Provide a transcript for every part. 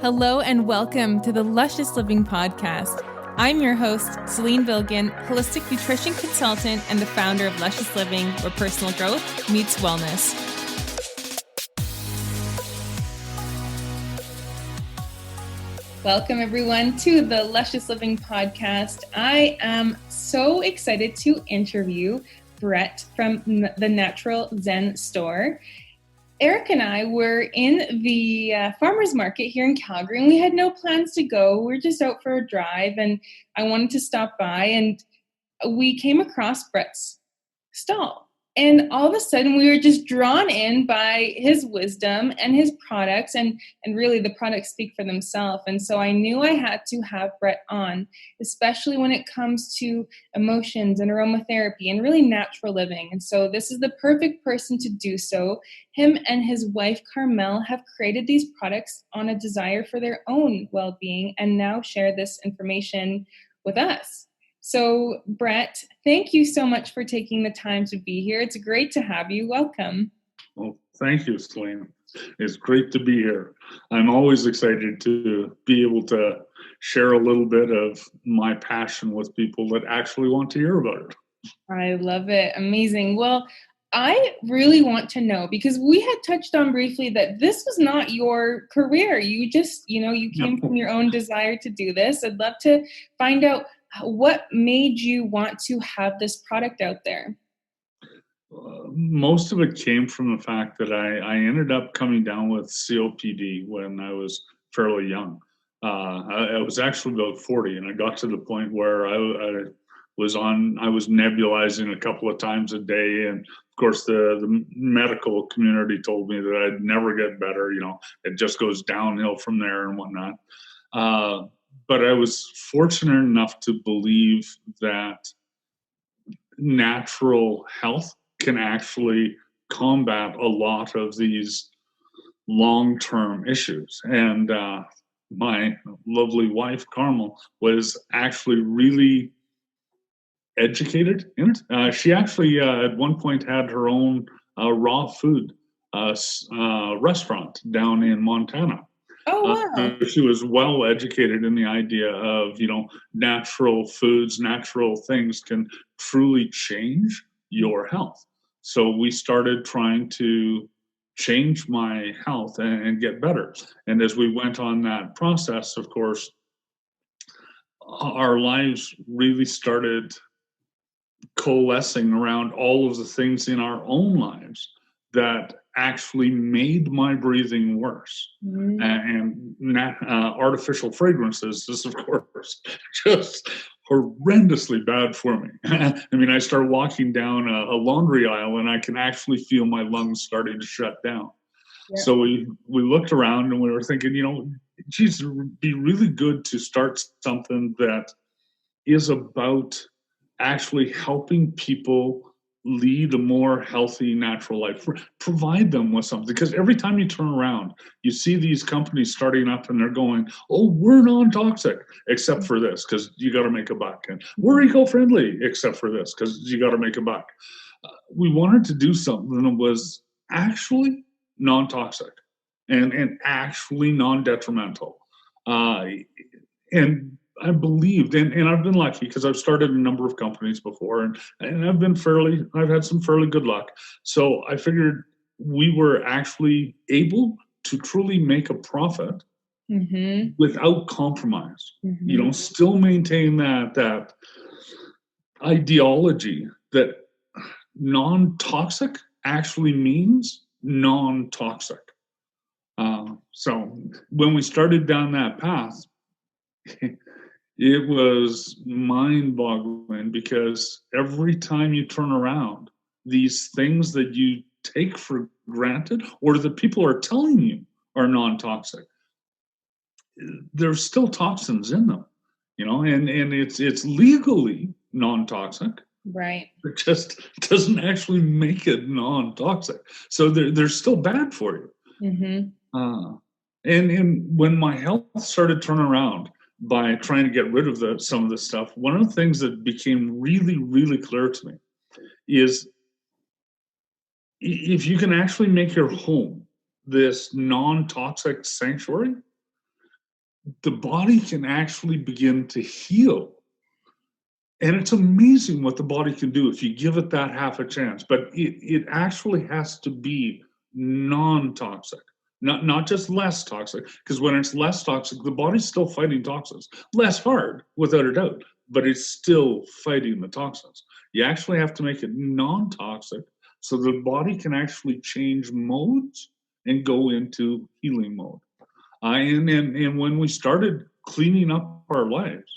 Hello and welcome to the Luscious Living Podcast. I'm your host, Celine Vilgan, holistic nutrition consultant and the founder of Luscious Living, where personal growth meets wellness. Welcome everyone to the Luscious Living Podcast. I am so excited to interview Brett from the Natural Zen store. Eric and I were in the farmer's market here in Calgary, and we had no plans to go. We were just out for a drive, and I wanted to stop by, and we came across Brett's stall. And all of a sudden, we were just drawn in by his wisdom and his products, and really the products speak for themselves. And so I knew I had to have Brett on, especially when it comes to emotions and aromatherapy and really natural living. And so this is the perfect person to do so. Him and his wife, Carmel, have created these products on a desire for their own well-being and now share this information with us. So, Brett, thank you so much for taking the time to be here. It's great to have you. Welcome. Well, thank you, Celine. It's great to be here. I'm always excited to be able to share a little bit of my passion with people that actually want to hear about it. I love it. Amazing. Well, I really want to know, because we had touched on briefly that this was not your career. You just, you came from your own desire to do this. I'd love to find out what made you want to have this product out there. Most of it came from the fact that I ended up coming down with COPD when I was fairly young. I was actually about 40, and I got to the point where I was nebulizing a couple of times a day, and of course the medical community told me that I'd never get better. It just goes downhill from there and whatnot. But I was fortunate enough to believe that natural health can actually combat a lot of these long-term issues. And my lovely wife, Carmel, was actually really educated in it. She actually at one point had her own raw food restaurant down in Montana. Oh, wow. She was well educated in the idea of, natural foods, natural things can truly change your health. So we started trying to change my health and get better. And as we went on that process, of course, our lives really started coalescing around all of the things in our own lives that actually made my breathing worse. Mm-hmm. And artificial fragrances is, of course, just horrendously bad for me. I mean, I start walking down a laundry aisle and I can actually feel my lungs starting to shut down. Yeah. So we looked around and we were thinking, geez, it would be really good to start something that is about actually helping people lead a more healthy, natural life. Provide them with something. Because every time you turn around, you see these companies starting up and they're going, oh, we're non-toxic, except for this, because you got to make a buck. And we're eco-friendly, except for this, because you got to make a buck. We wanted to do something that was actually non-toxic and actually non-detrimental. And I believed, and I've been lucky because I've started a number of companies before, and I've had some fairly good luck. So I figured we were actually able to truly make a profit mm-hmm. without compromise. Mm-hmm. Still maintain that ideology that non-toxic actually means non-toxic. So when we started down that path, it was mind-boggling, because every time you turn around, these things that you take for granted or that people are telling you are non-toxic, there's still toxins in them, and it's legally non-toxic. Right. It just doesn't actually make it non-toxic. So they're still bad for you. Mm-hmm. And when my health started turning around, by trying to get rid of some of this stuff, one of the things that became really, really clear to me is if you can actually make your home this non-toxic sanctuary, the body can actually begin to heal. And it's amazing what the body can do if you give it that half a chance. But it actually has to be non-toxic, not just less toxic. Because when it's less toxic, the body's still fighting toxins. Less hard, without a doubt, but it's still fighting the toxins. You actually have to make it non-toxic so the body can actually change modes and go into healing mode. And when we started cleaning up our lives,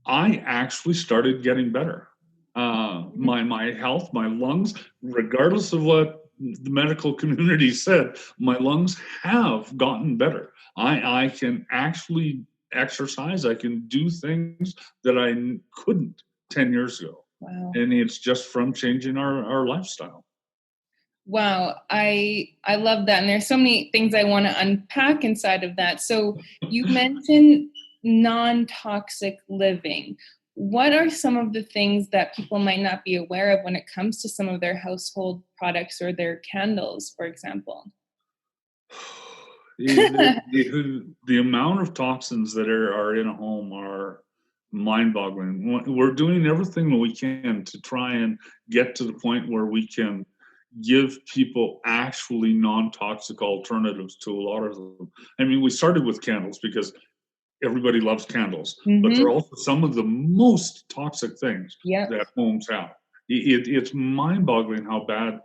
I actually started getting better. My health, my lungs, regardless of what the medical community said, my lungs have gotten better. I can actually exercise. I can do things that I couldn't 10 years ago. Wow. And it's just from changing our lifestyle. Wow, I love that. And there's so many things I want to unpack inside of that. So you mentioned non-toxic living. What are some of the things that people might not be aware of when it comes to some of their household products or their candles, for example? The amount of toxins that are in a home are mind-boggling. We're doing everything that we can to try and get to the point where we can give people actually non-toxic alternatives to a lot of them. I mean, we started with candles because everybody loves candles, but they're also some of the most toxic things that homes have. It's mind-boggling how bad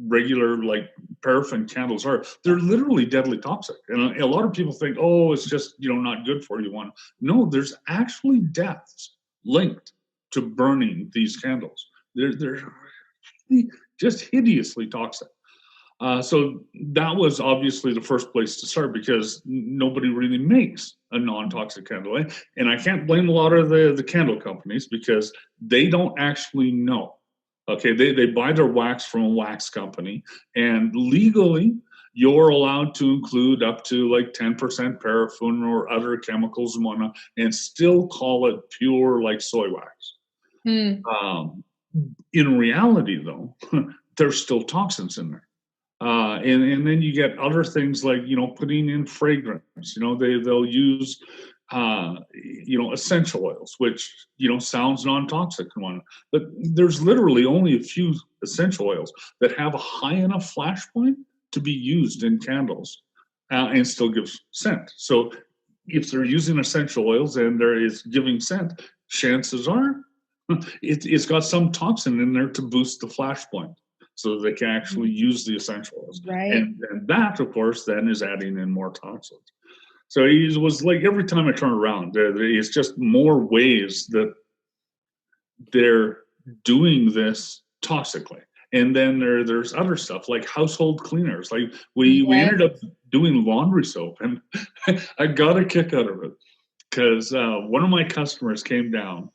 regular like paraffin candles are. They're literally deadly toxic, and a lot of people think, oh, it's just not good for you. No, there's actually deaths linked to burning these candles. They're just hideously toxic. So that was obviously the first place to start because nobody really makes a non-toxic candle. And I can't blame a lot of the candle companies because they don't actually know. Okay, they buy their wax from a wax company, and legally you're allowed to include up to like 10% paraffin or other chemicals and whatnot and still call it pure like soy wax. In reality, though, there's still toxins in there. And then you get other things like putting in fragrance. They'll use essential oils, which sounds non-toxic and whatnot. But there's literally only a few essential oils that have a high enough flash point to be used in candles and still gives scent. So if they're using essential oils and there is giving scent, chances are it's got some toxin in there to boost the flash point so that they can actually use the essential oils. Right. And that, of course, then is adding in more toxins. So it was like every time I turn around, it's just more ways that they're doing this toxically. And then there's other stuff like household cleaners. Like we ended up doing laundry soap, and I got a kick out of it because one of my customers came down.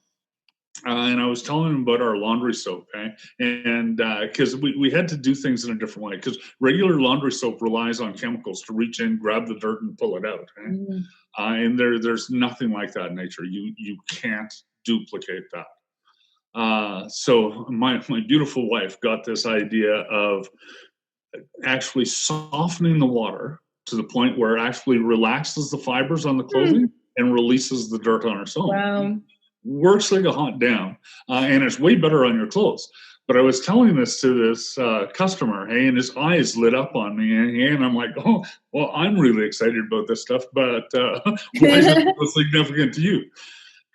And I was telling him about our laundry soap, and because we had to do things in a different way, because regular laundry soap relies on chemicals to reach in, grab the dirt, and pull it out. And there's nothing like that in nature. You can't duplicate that. So my beautiful wife got this idea of actually softening the water to the point where it actually relaxes the fibers on the clothing and releases the dirt on its own. Wow. Works like a hot damn, and it's way better on your clothes. But I was telling this to this customer, and his eyes lit up on me, and I'm like, oh, well, I'm really excited about this stuff, but why is it so significant to you?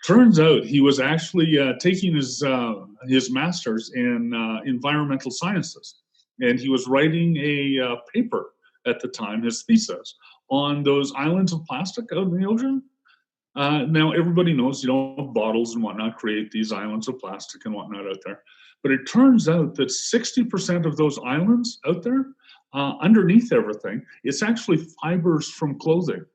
Turns out he was actually taking his master's in environmental sciences, and he was writing a paper at the time, his thesis, on those islands of plastic out in the ocean. Now, everybody knows, bottles and whatnot create these islands of plastic and whatnot out there. But it turns out that 60% of those islands out there, underneath everything, it's actually fibers from clothing.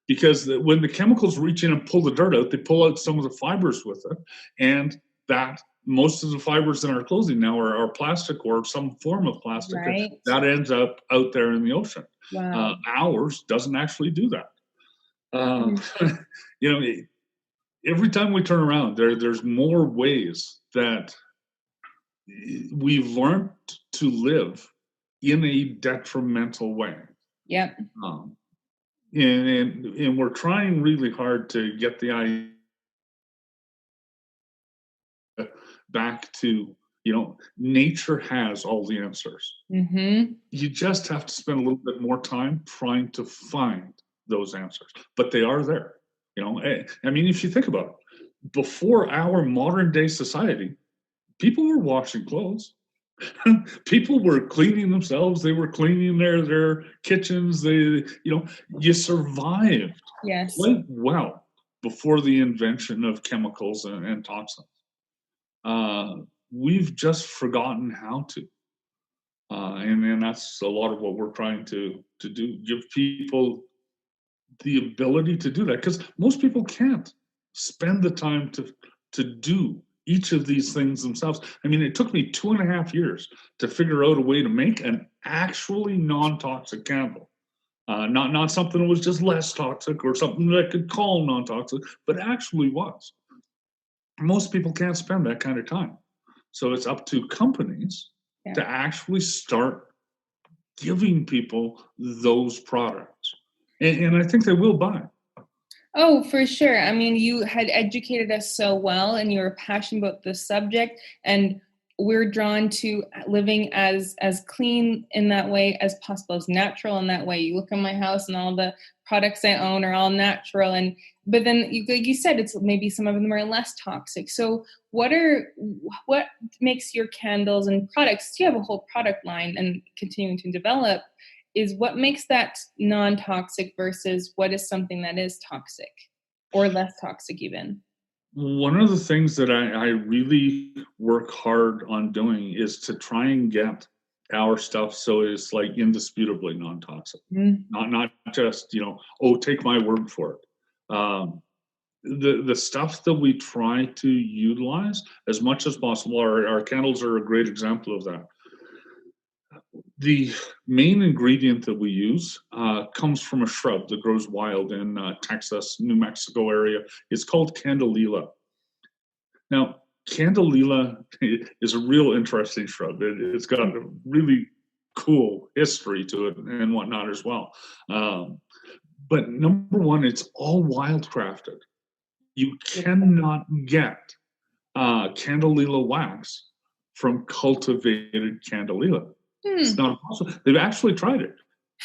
Because when the chemicals reach in and pull the dirt out, they pull out some of the fibers with it. And that most of the fibers in our clothing now are plastic or some form of plastic. Right. That ends up out there in the ocean. Wow. Ours doesn't actually do that. Every time we turn around, there's more ways that we've learned to live in a detrimental way. Yep. and we're trying really hard to get the idea back to, nature has all the answers. Mm-hmm. You just have to spend a little bit more time trying to find those answers, but they are there. I mean, if you think about it, before our modern day society, people were washing clothes. People were cleaning themselves. They were cleaning their kitchens. You survived Yes. quite well before the invention of chemicals and toxins. We've just forgotten how to. And that's a lot of what we're trying to do. Give people the ability to do that, because most people can't spend the time to do each of these things themselves. I mean, it took me 2.5 years to figure out a way to make an actually non-toxic candle. Not something that was just less toxic or something that I could call non-toxic, but actually was. Most people can't spend that kind of time. So it's up to companies to actually start giving people those products. And I think they will buy. Oh, for sure. I mean, you had educated us so well and you were passionate about the subject, and we're drawn to living as clean in that way as possible, as natural in that way. You look at my house and all the products I own are all natural, but then like you said, it's maybe some of them are less toxic. So what makes your candles and products, you have a whole product line and continuing to develop, is what makes that non-toxic versus what is something that is toxic or less toxic even? One of the things that I really work hard on doing is to try and get our stuff so it's like indisputably non-toxic. Not just, take my word for it. The stuff that we try to utilize as much as possible, our candles are a great example of that. The main ingredient that we use comes from a shrub that grows wild in Texas, New Mexico area. It's called candelilla. Now, candelilla is a real interesting shrub. It's got a really cool history to it and whatnot as well. But number one, it's all wildcrafted. You cannot get candelilla wax from cultivated candelilla. It's not possible. They've actually tried it.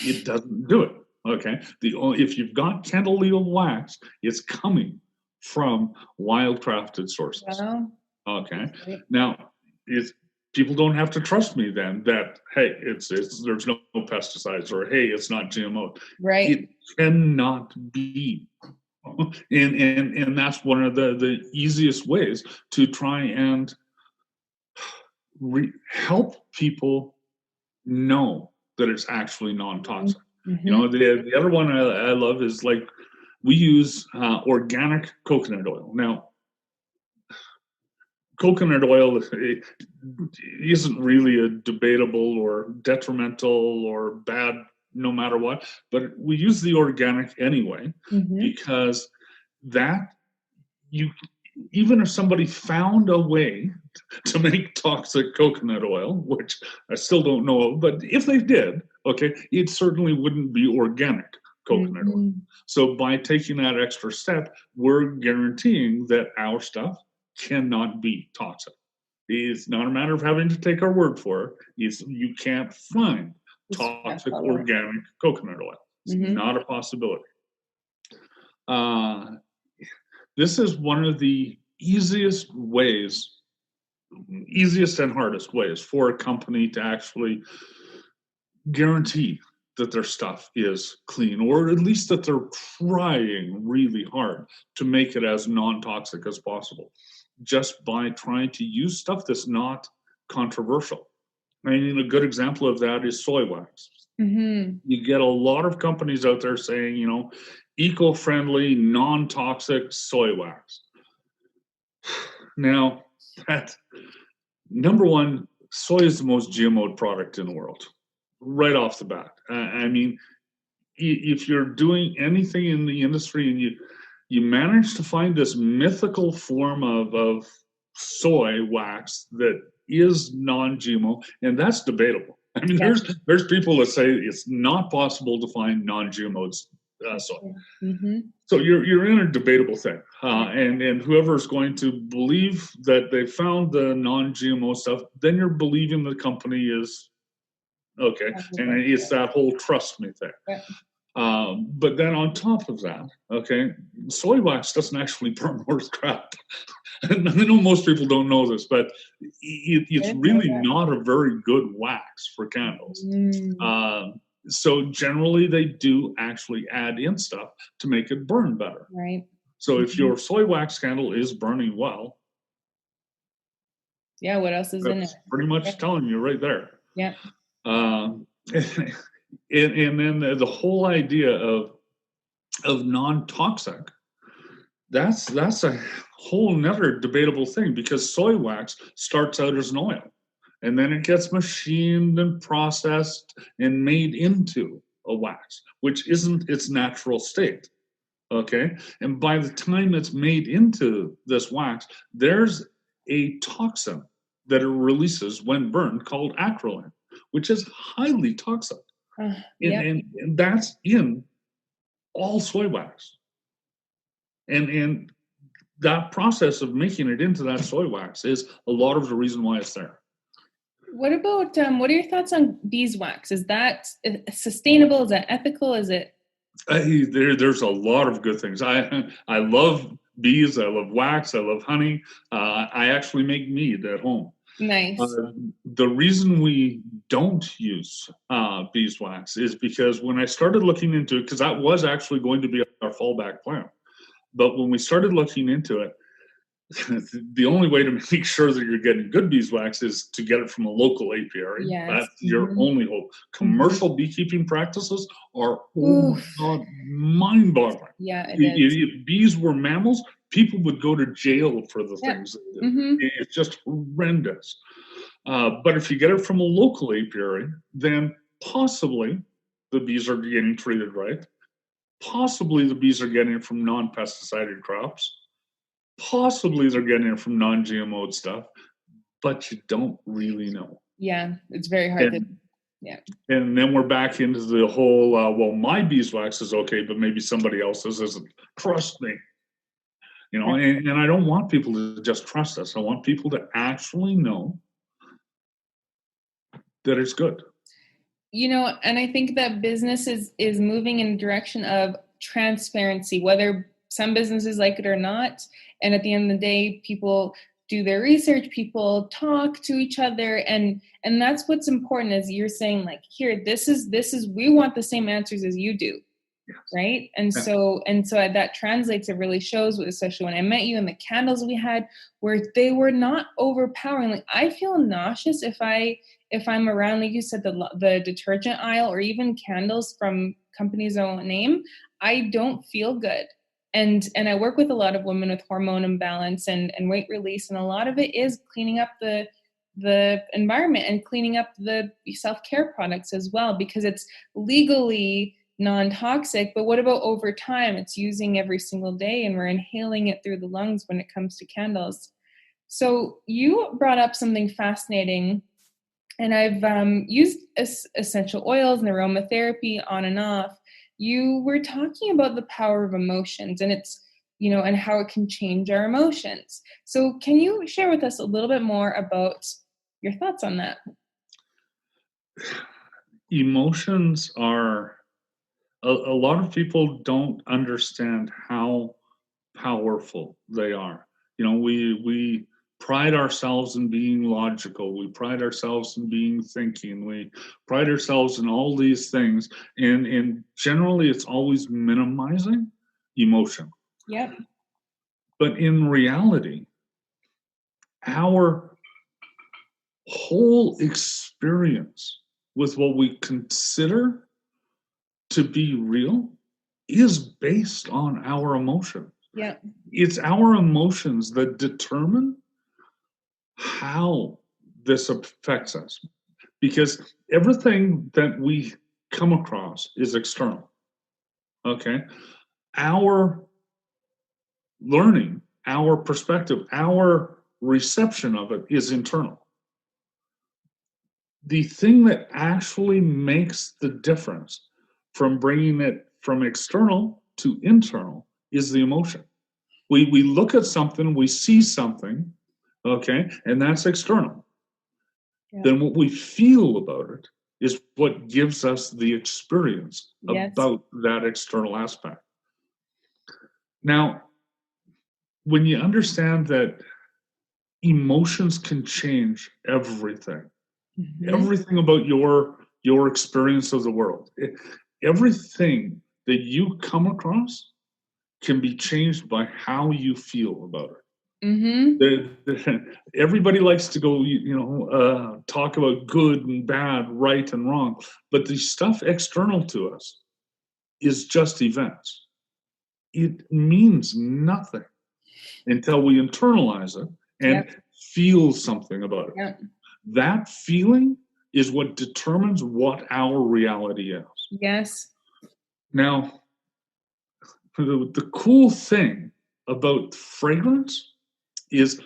It doesn't do it. Okay. If you've got candelilla wax, it's coming from wildcrafted sources. Wow. Okay. Now, people don't have to trust me then that, hey, there's no pesticides, or hey, it's not GMO. Right. It cannot be. And that's one of the easiest ways to try and help people know that it's actually non-toxic. Mm-hmm. The other one I love is, like, we use organic coconut oil. Now, coconut oil isn't really a debatable or detrimental or bad no matter what, but we use the organic anyway, because that even if somebody found a way to make toxic coconut oil, which I still don't know, but if they did, okay, it certainly wouldn't be organic coconut oil. So by taking that extra step, we're guaranteeing that our stuff cannot be toxic. It's not a matter of having to take our word for it. You can't find toxic organic coconut oil. It's not a possibility. This is one of the easiest and hardest ways for a company to actually guarantee that their stuff is clean, or at least that they're trying really hard to make it as non-toxic as possible, just by trying to use stuff that's not controversial. I mean, a good example of that is soy wax. You get a lot of companies out there saying, eco-friendly, non-toxic soy wax. Now, number one, soy is the most GMO'd product in the world, right off the bat. I mean, if you're doing anything in the industry and you manage to find this mythical form of soy wax that is non-GMO, and that's debatable. I mean, there's people that say it's not possible to find non-GMO soy. Mm-hmm. So you're in a debatable thing, and whoever's going to believe that they found the non-GMO stuff, then you're believing the company is okay, and it's that whole trust me thing. Yeah. But then on top of that, okay, soy wax doesn't actually burn worth crap. I know most people don't know this, but it's really not a very good wax for candles. So generally, they do actually add in stuff to make it burn better. Right. So if your soy wax candle is burning well, yeah, what else is in it? Pretty much telling you right there. Yeah. And then the whole idea of non-toxic, that's a whole nother debatable thing, because soy wax starts out as an oil, and then it gets machined and processed and made into a wax, which isn't its natural state. Okay, and by the time it's made into this wax, there's a toxin that it releases when burned called acrolein, which is highly toxic. And that's in all soy wax. And that process of making it into that soy wax is a lot of the reason why it's there. What about, what are your thoughts on beeswax? Is that sustainable? Is that ethical? Is it? There's a lot of good things. I love bees. I love wax. I love honey. I actually make mead at home. Nice. The reason we don't use beeswax is because when I started looking into it, because that was actually going to be our fallback plan, but when we started looking into it, the only way to make sure that you're getting good beeswax is to get it from a local apiary. Yes. That's your only hope. Commercial beekeeping practices are mind-boggling. Yeah, it is. If bees were mammals, people would go to jail for the things. It's just horrendous. But if you get it from a local apiary, then possibly the bees are getting treated right. Possibly the bees are getting it from non-pesticided crops. Possibly they're getting it from non-GMO stuff, but you don't really know. Yeah, it's very hard. And then we're back into the whole, well, my beeswax is okay, but maybe somebody else's isn't. Trust me. You know, and I don't want people to just trust us. I want people to actually know that it's good. You know, and I think that business is moving in the direction of transparency, whether some businesses like it or not. And at the end of the day, people do their research, people talk to each other, and that's what's important. Is you're saying, like, here, this is we want the same answers as you do. Yes. Right. And so that translates. It really shows, especially when I met you, and the candles we had, where they were not overpowering. Like, I feel nauseous if I'm around, like you said, the detergent aisle, or even candles from companies' own name. I don't feel good. And I work with a lot of women with hormone imbalance and weight release, and a lot of it is cleaning up the environment and cleaning up the self-care products as well, because it's legally non-toxic. But what about over time? It's using every single day, and we're inhaling it through the lungs when it comes to candles. So you brought up something fascinating, and I've used essential oils and aromatherapy on and off. You were talking about the power of emotions, and it's, you know, and how it can change our emotions. So can you share with us a little bit more about your thoughts on that? Emotions are, a lot of people don't understand how powerful they are. You know, we pride ourselves in being logical. We pride ourselves in being thinking. We pride ourselves in all these things. And generally, it's always minimizing emotion. Yep. But in reality, our whole experience with what we consider to be real is based on our emotions. Yeah. It's our emotions that determine how this affects us, because everything that we come across is external. Okay, our learning, our perspective, our reception of it is internal. The thing that actually makes the difference from bringing it from external to internal is the emotion. We look at something, we see something, okay, and that's external. Yeah. Then what we feel about it is what gives us the experience about that external aspect. Now, when you understand that emotions can change everything, everything about your experience of the world, everything that you come across can be changed by how you feel about it. Everybody likes to go, talk about good and bad, right and wrong, but the stuff external to us is just events. It means nothing until we internalize it and feel something about it. Yep. That feeling is what determines what our reality is. Yes. Now, the cool thing about fragrance is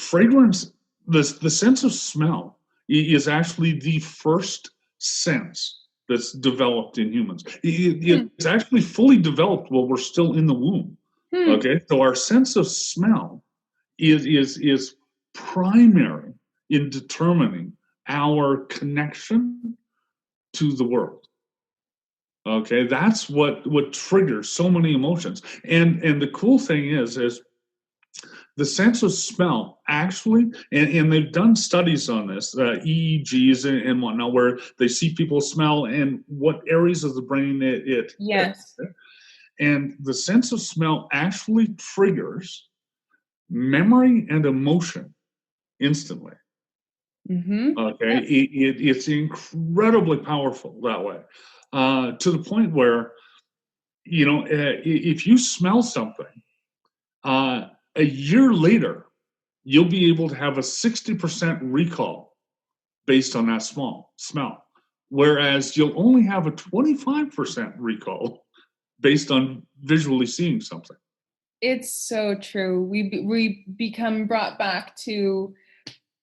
the sense of smell is actually the first sense that's developed in humans. It's actually fully developed while we're still in the womb. Okay, so our sense of smell is primary in determining our connection to the world. Okay, that's what triggers so many emotions. And the cool thing is the sense of smell actually, and they've done studies on this, EEGs and whatnot, where they see people smell and what areas of the brain it yes. hits. And the sense of smell actually triggers memory and emotion instantly. Okay, it's incredibly powerful that way, to the point where, if you smell something, a year later, you'll be able to have a 60% recall based on that smell, whereas you'll only have a 25% recall based on visually seeing something. It's so true. We become brought back to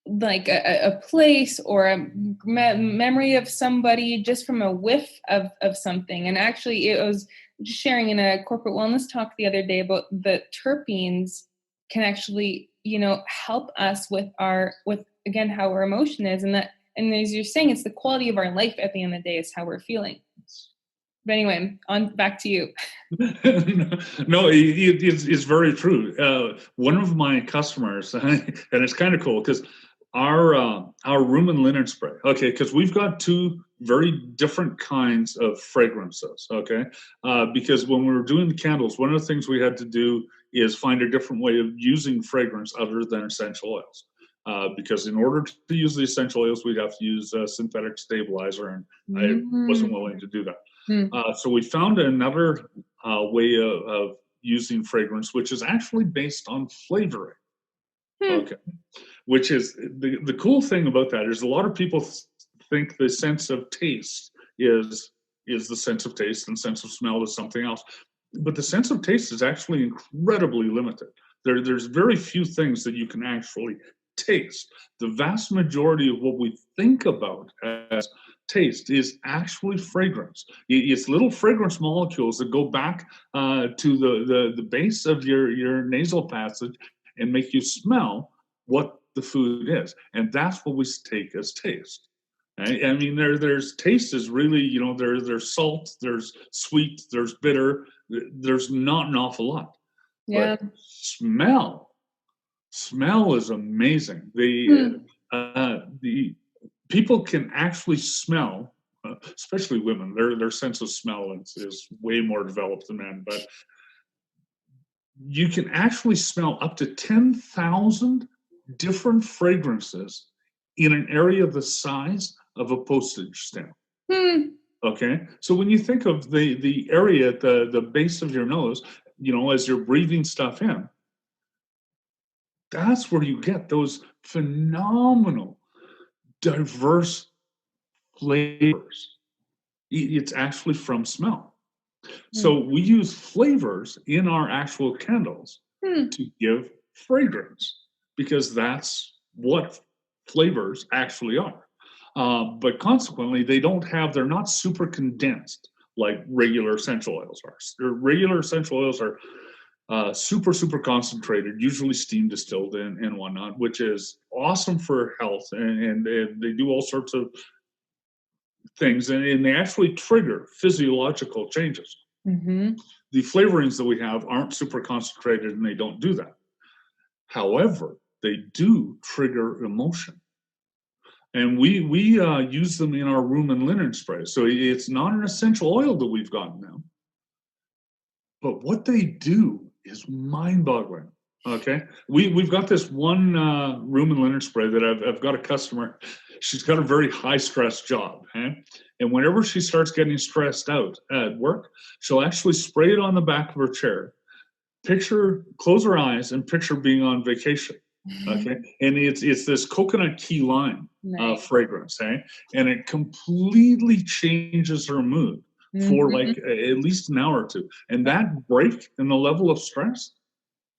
like a place or a memory of somebody just from a whiff of something. And actually, it was just sharing in a corporate wellness talk the other day about the terpenes can actually, help us with again, how our emotion is. And as you're saying, it's the quality of our life at the end of the day is how we're feeling. But anyway, on back to you. No, it's very true. One of my customers, and it's kind of cool because our room and linen spray, okay, because we've got two very different kinds of fragrances, okay, because when we were doing the candles, one of the things we had to do is find a different way of using fragrance other than essential oils. Because in order to use the essential oils, we'd have to use a synthetic stabilizer, and I wasn't willing to do that. So we found another way of using fragrance, which is actually based on flavoring. Okay, which is the cool thing about that is a lot of people think the sense of taste is the sense of taste, and sense of smell is something else. But the sense of taste is actually incredibly limited. There's very few things that you can actually taste. The vast majority of what we think about as taste is actually fragrance. It's little fragrance molecules that go back to the base of your nasal passage and make you smell what the food is. And that's what we take as taste. Right? I mean, there's taste is really, there's salt, there's sweet, there's bitter, there's not an awful lot. Yeah. But smell is amazing. The people can actually smell, especially women. Their sense of smell is way more developed than men, but you can actually smell up to 10,000 different fragrances in an area the size of a postage stamp. Okay, so when you think of the area at the base of your nose, as you're breathing stuff in, that's where you get those phenomenal, diverse flavors. It's actually from smell. So we use flavors in our actual candles to give fragrance, because that's what flavors actually are. But consequently, they're not super condensed like regular essential oils are. Regular essential oils are super concentrated, usually steam distilled and whatnot, which is awesome for health, and they do all sorts of things, and they actually trigger physiological changes. Mm-hmm. The flavorings that we have aren't super concentrated, and they don't do that. However, they do trigger emotion. And we use them in our room and linen spray. So it's not an essential oil that we've gotten now. But what they do is mind-boggling. Okay, we've got this one room and linen spray that I've got a customer. She's got a very high stress job, and whenever she starts getting stressed out at work, she'll actually spray it on the back of her chair. Close her eyes and picture being on vacation. Okay, and it's this coconut key lime fragrance, and it completely changes her mood for like at least an hour or two, and that break in the level of stress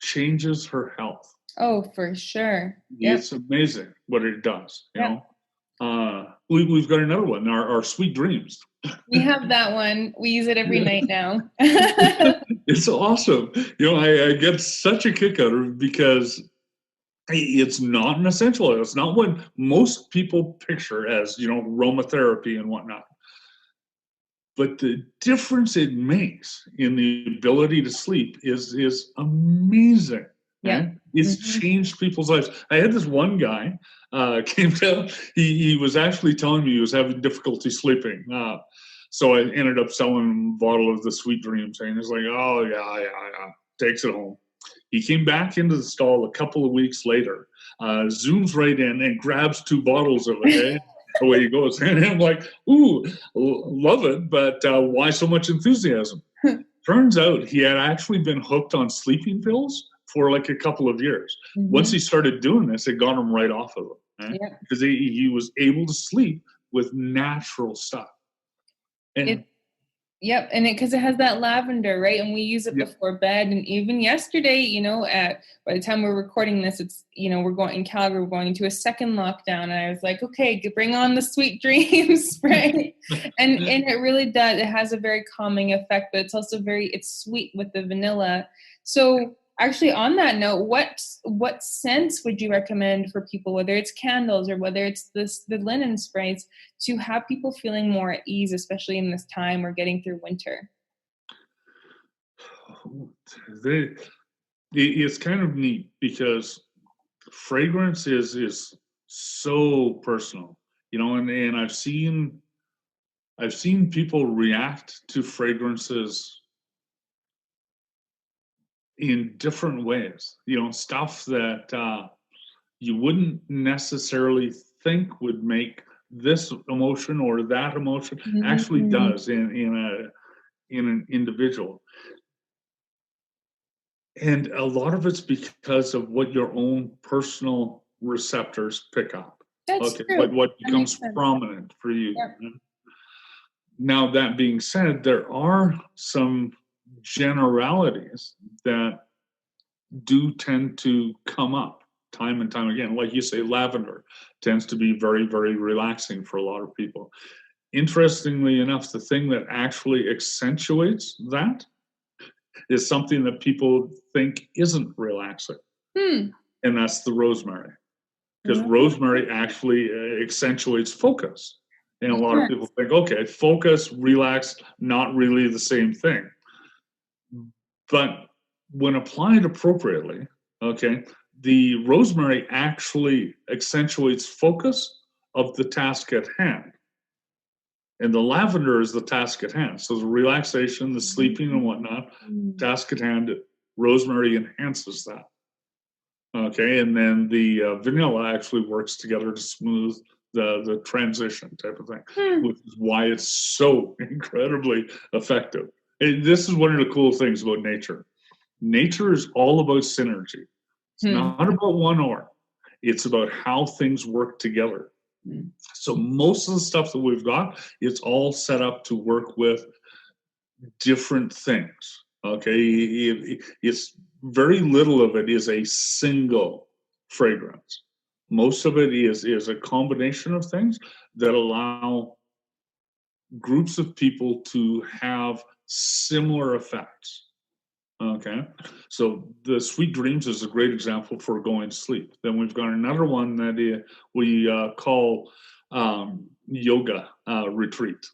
changes her health. Oh, for sure. Yep. It's amazing what it does. You know, we've got another one, our Sweet Dreams. We have that one. We use it every night now. It's awesome. You know, I get such a kick out of it because it's not an essential oil. It's not what most people picture as, you know, aromatherapy and whatnot. But the difference it makes in the ability to sleep is amazing. Yeah, it's changed people's lives. I had this one guy came down. He was actually telling me he was having difficulty sleeping. So I ended up selling him a bottle of the Sweet Dreams, and he's like, "Oh yeah," takes it home. He came back into the stall a couple of weeks later, zooms right in and grabs 2 bottles of it. Away he goes. And I'm like, ooh, love it, but why so much enthusiasm? Turns out he had actually been hooked on sleeping pills for like a couple of years. Once he started doing this, it got him right off of them. Because he was able to sleep with natural stuff. And Yep, and because it has that lavender, right? And we use it before bed. And even yesterday, you know, by the time we're recording this, it's, you know, we're going in Calgary, we're going into a second lockdown. And I was like, okay, bring on the Sweet Dreams spray. and it really does. It has a very calming effect, but it's also it's sweet with the vanilla. So actually, on that note, what scents would you recommend for people, whether it's candles or whether it's the linen sprays, to have people feeling more at ease, especially in this time we're getting through winter? It's kind of neat because fragrance is so personal, you know, and I've seen people react to fragrances in different ways, you know, stuff that you wouldn't necessarily think would make this emotion or that emotion actually does in an individual. And a lot of it's because of what your own personal receptors pick up. That's true. What becomes prominent for you. Yep. Now, that being said, there are some generalities that do tend to come up time and time again. Like you say, lavender tends to be very, very relaxing for a lot of people. Interestingly enough, the thing that actually accentuates that is something that people think isn't relaxing, and that's the rosemary. Because rosemary actually accentuates focus. And a lot of people think, okay, focus, relax, not really the same thing. But when applied appropriately, okay, the rosemary actually accentuates focus of the task at hand. And the lavender is the task at hand. So the relaxation, the sleeping and whatnot, task at hand, rosemary enhances that. Okay, and then the vanilla actually works together to smooth the transition type of thing, which is why it's so incredibly effective. And this is one of the cool things about nature. Nature is all about synergy. It's not about one or. It's about how things work together. So most of the stuff that we've got, it's all set up to work with different things. Okay, it's very little of it is a single fragrance. Most of it is a combination of things that allow groups of people to have similar effects. Okay, so the sweet dreams is a great example for going to sleep. Then we've got another one that we call yoga retreat,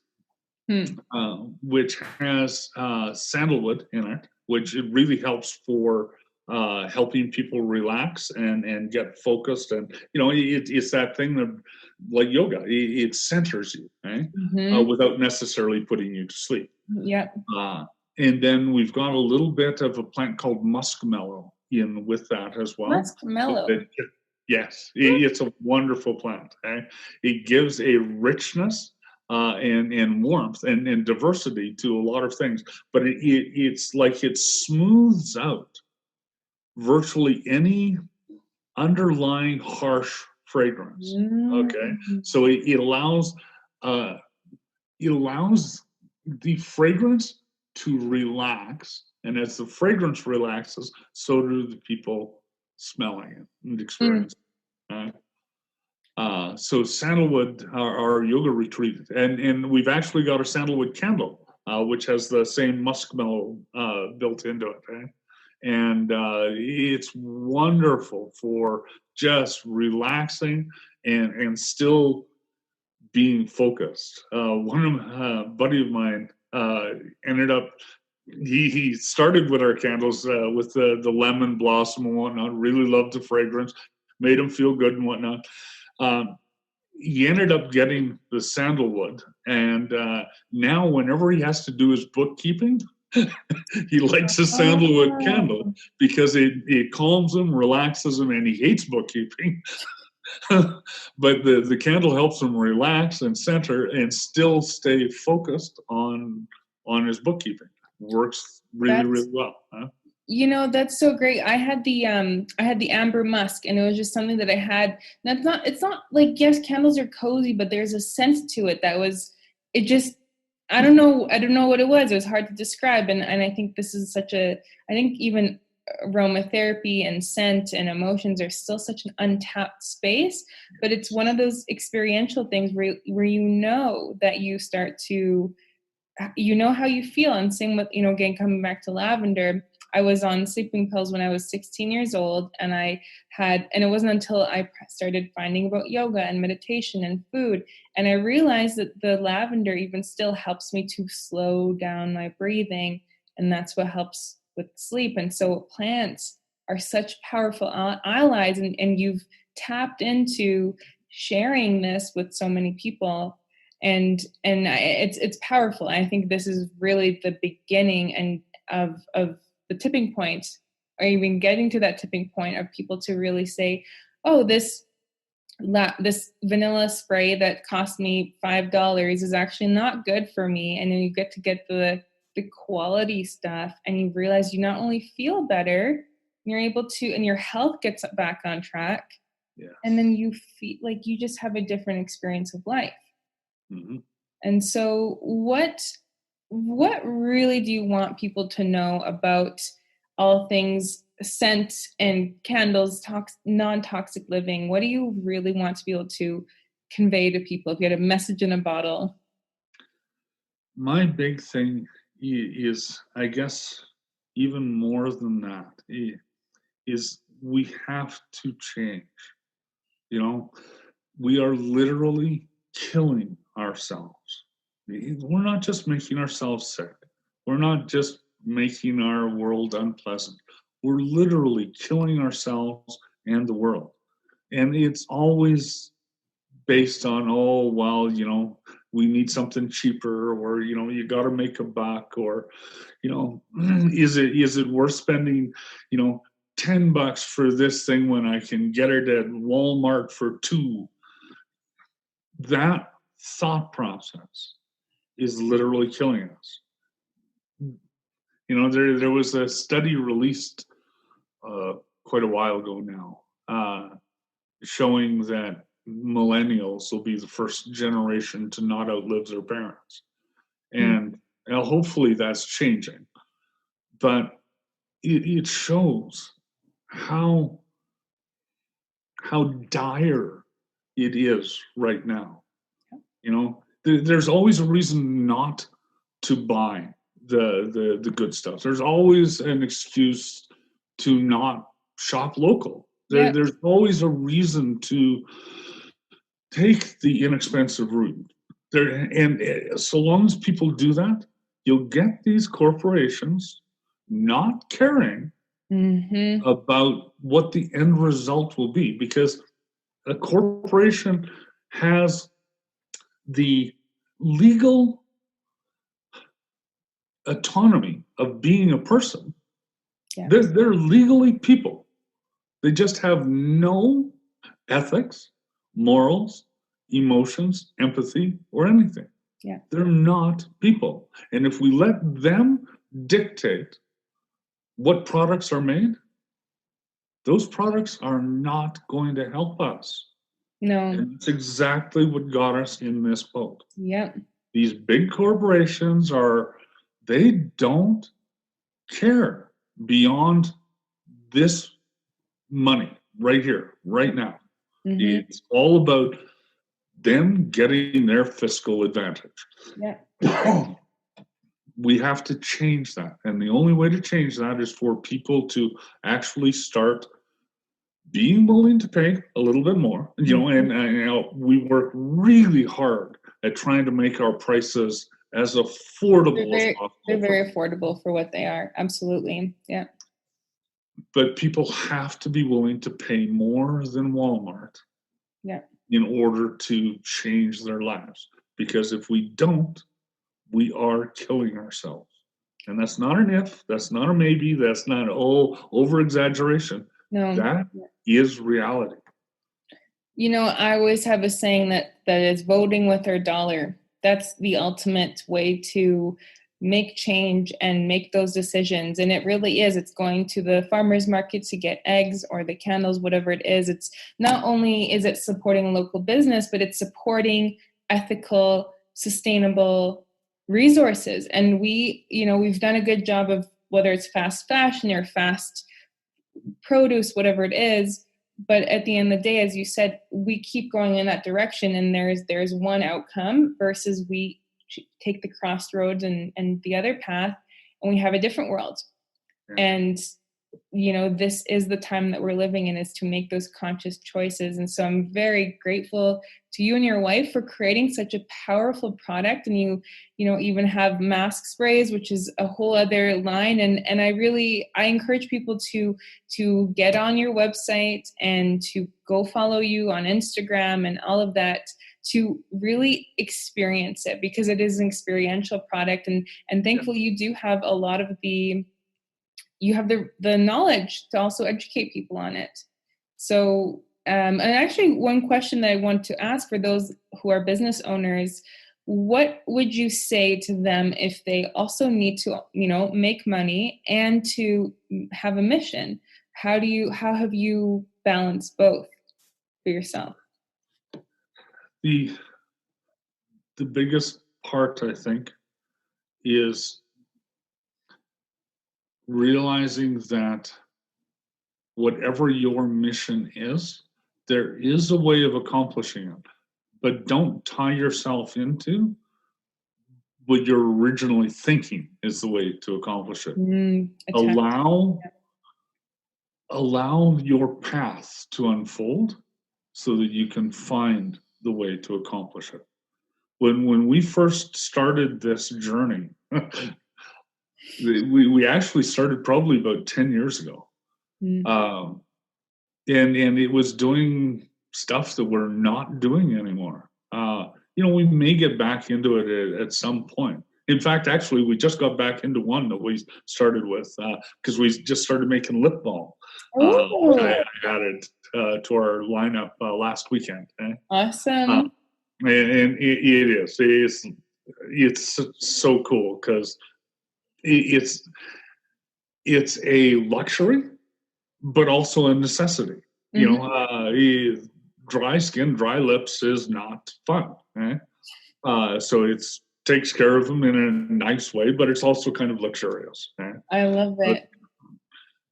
which has sandalwood in it, which it really helps for helping people relax and get focused. And it's that thing that, like yoga, it centers you, right? Without necessarily putting you to sleep. Yeah. And then we've got a little bit of a plant called muskmellow in with that as well. Muskmellow. Yes, it's a wonderful plant. Okay? It gives a richness and warmth and diversity to a lot of things, but it's like it smooths out virtually any underlying harsh fragrance. Okay, so it allows the fragrance to relax, and as the fragrance relaxes, so do the people smelling it and experiencing it. So sandalwood, our yoga retreat, and we've actually got a sandalwood candle, which has the same muskmellow built into it, right? And it's wonderful for just relaxing and still being focused. One buddy of mine ended up. He started with our candles with the lemon blossom and whatnot. Really loved the fragrance, made him feel good and whatnot. He ended up getting the sandalwood, and now whenever he has to do his bookkeeping, he lights a sandalwood candle because it calms him, relaxes him, and he hates bookkeeping. But the candle helps him relax and center and still stay focused on his bookkeeping. Works really well. Huh? That's so great. I had the amber musk, and it was just something that I had. It's not like, yes, candles are cozy, but there's a scent to it that was, it just, I don't know what it was. It was hard to describe. And I think this is I think even aromatherapy and scent and emotions are still such an untapped space, but it's one of those experiential things where that you start to, how you feel. And same with, again, coming back to lavender, I was on sleeping pills when I was 16 years old, and it wasn't until I started finding about yoga and meditation and food, and I realized that the lavender even still helps me to slow down my breathing, and that's what helps with sleep. And so plants are such powerful allies, and you've tapped into sharing this with so many people. And it's powerful. I think this is really the beginning of the tipping point, or even getting to that tipping point of people to really say, oh, this vanilla spray that cost me $5 is actually not good for me. And then you get the quality stuff, and you realize you not only feel better, you're able to, and your health gets back on track. Yes. And then you feel like you just have a different experience of life. And so what really do you want people to know about all things scent and candles, non-toxic living? What do you really want to be able to convey to people if you had a message in a bottle? My big thing is, I guess, even more than that, is we have to change. We are literally killing ourselves. We're not just making ourselves sick. We're not just making our world unpleasant. We're literally killing ourselves and the world. And it's always based on, oh, well, we need something cheaper, or, you got to make a buck, or, is it worth spending, $10 for this thing when I can get it at Walmart for $2? That thought process is literally killing us. There was a study released quite a while ago now, showing that millennials will be the first generation to not outlive their parents. And hopefully that's changing. But it shows how dire it is right now. there's always a reason not to buy the good stuff. There's always an excuse to not shop local. There's always a reason to take the inexpensive route. And so long as people do that, you'll get these corporations not caring about what the end result will be, because a corporation has the legal autonomy of being a person. Yeah. They're legally people. They just have no ethics, morals, emotions, empathy, or anything. Yeah. They're not people. And if we let them dictate what products are made, those products are not going to help us. No. And it's exactly what got us in this boat. Yep. These big corporations they don't care beyond this money right here, right now. It's all about them getting their fiscal advantage. Yeah. We have to change that. And the only way to change that is for people to actually start being willing to pay a little bit more, and we work really hard at trying to make our prices as affordable as possible. They're very affordable for what they are. Absolutely. Yeah. But people have to be willing to pay more than Walmart in order to change their lives. Because if we don't, we are killing ourselves. And that's not an if, that's not a maybe, that's not over-exaggeration. No. That is reality. I always have a saying that is voting with our dollar. That's the ultimate way to make change and make those decisions. And it really is. It's going to the farmer's market to get eggs or the candles, whatever it is. It's not only is it supporting local business, but it's supporting ethical, sustainable resources. And we've done a good job of, whether it's fast fashion or fast produce, whatever it is. But at the end of the day, as you said, we keep going in that direction, and there's one outcome versus we take the crossroads and the other path, and we have a different world. Yeah. And this is the time that we're living in, is to make those conscious choices. And so I'm very grateful to you and your wife for creating such a powerful product. And you even have mask sprays, which is a whole other line. And I encourage people to get on your website and to go follow you on Instagram and all of that, to really experience it, because it is an experiential product. And thankfully you do have a lot of you have the knowledge to also educate people on it. So, and actually one question that I want to ask for those who are business owners, what would you say to them if they also need to, make money and to have a mission? How have you balanced both for yourself? The biggest part, I think, is realizing that whatever your mission is, there is a way of accomplishing it, but don't tie yourself into what you're originally thinking is the way to accomplish it. Allow your path to unfold so that you can find the way to accomplish it. When we first started this journey, we actually started probably about 10 years ago. And it was doing stuff that we're not doing anymore. We may get back into it at some point. In fact, actually, we just got back into one that we started with because we just started making lip balm. I added to our lineup last weekend. Awesome. And it's so cool because it's a luxury, but also a necessity. Dry skin, dry lips is not fun. So it takes care of them in a nice way, but it's also kind of luxurious. I love it.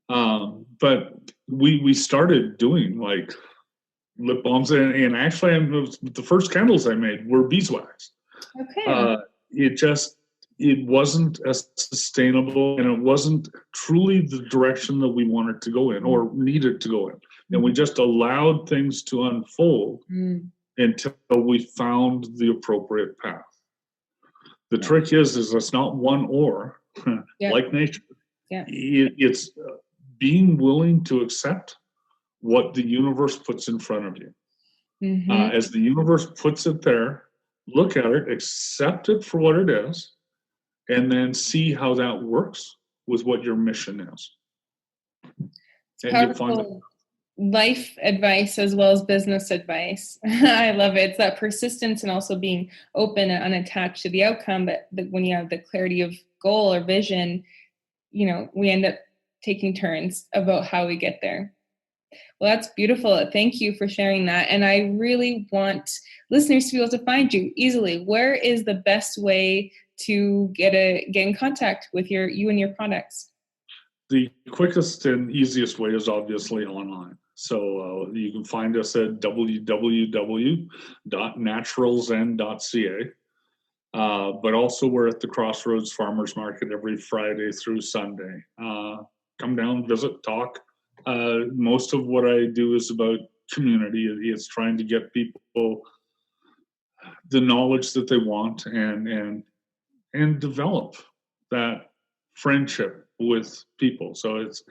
But we started doing like lip balms, and actually the first candles I made were beeswax. Okay. It wasn't as sustainable, and it wasn't truly the direction that we wanted to go in or needed to go in. And we just allowed things to unfold until we found the appropriate path. The trick is it's not one or, like nature. Yeah. It's being willing to accept what the universe puts in front of you. As the universe puts it there, look at it, accept it for what it is, and then see how that works with what your mission is. And you'll find that life advice as well as business advice. I love it. It's that persistence and also being open and unattached to the outcome. But when you have the clarity of goal or vision, we end up taking turns about how we get there. Well, that's beautiful. Thank you for sharing that. And I really want listeners to be able to find you easily. Where is the best way to get in contact with you and your products? The quickest and easiest way is obviously online. So you can find us at www.naturalzen.ca. But also we're at the Crossroads Farmers Market every Friday through Sunday. Come down, visit, talk. Most of what I do is about community. It's trying to get people the knowledge that they want and develop that friendship with people. So it's,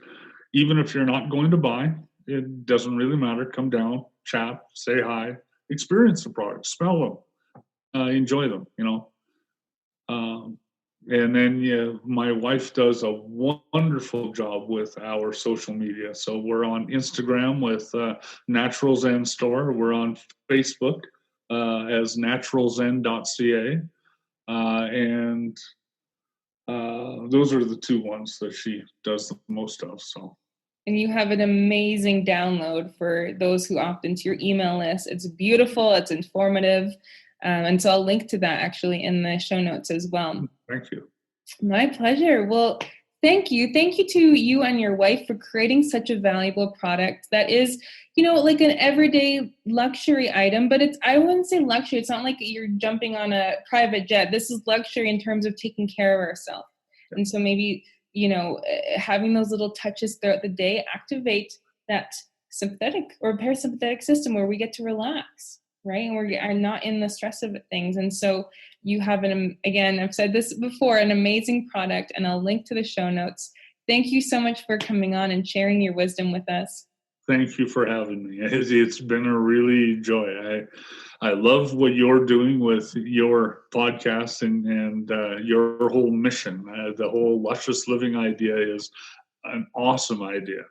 even if you're not going to buy, it doesn't really matter. Come down, chat, say hi, experience the product, smell them, enjoy them, and then my wife does a wonderful job with our social media. So we're on Instagram with Natural Zen Store. We're on Facebook as naturalzen.ca. And those are the two ones that she does the most of. So. And you have an amazing download for those who opt into your email list. It's beautiful. It's informative. And so I'll link to that actually in the show notes as well. Thank you. My pleasure. Well, thank you. Thank you to you and your wife for creating such a valuable product that is, like an everyday luxury item, but I wouldn't say luxury. It's not like you're jumping on a private jet. This is luxury in terms of taking care of ourselves. Yeah. And so maybe, having those little touches throughout the day activate that sympathetic or parasympathetic system where we get to relax, right? And we are not in the stress of things. And so you have again, I've said this before, an amazing product, and I'll link to the show notes. Thank you so much for coming on and sharing your wisdom with us. Thank you for having me. It's been a really joy. I love what you're doing with your podcast and your whole mission. The whole luscious living idea is an awesome idea.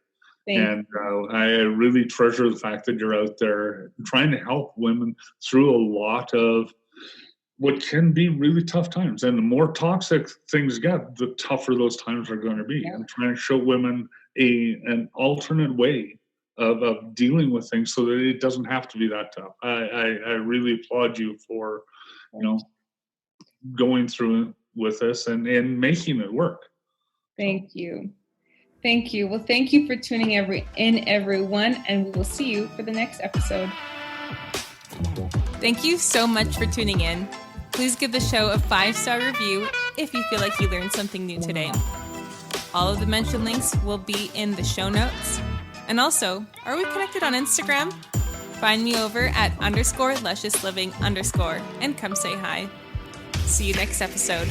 And I really treasure the fact that you're out there trying to help women through a lot of what can be really tough times. And the more toxic things get, the tougher those times are going to be. Yeah. And trying to show women an alternate way of dealing with things so that it doesn't have to be that tough. I really applaud you for, going through it with us and making it work. Thank you. Thank you. Well, thank you for tuning in, everyone, and we will see you for the next episode. Thank you so much for tuning in. Please give the show a 5-star review if you feel like you learned something new today. All of the mentioned links will be in the show notes. And also, are we connected on Instagram? Find me over at _lusciousliving_ and come say hi. See you next episode.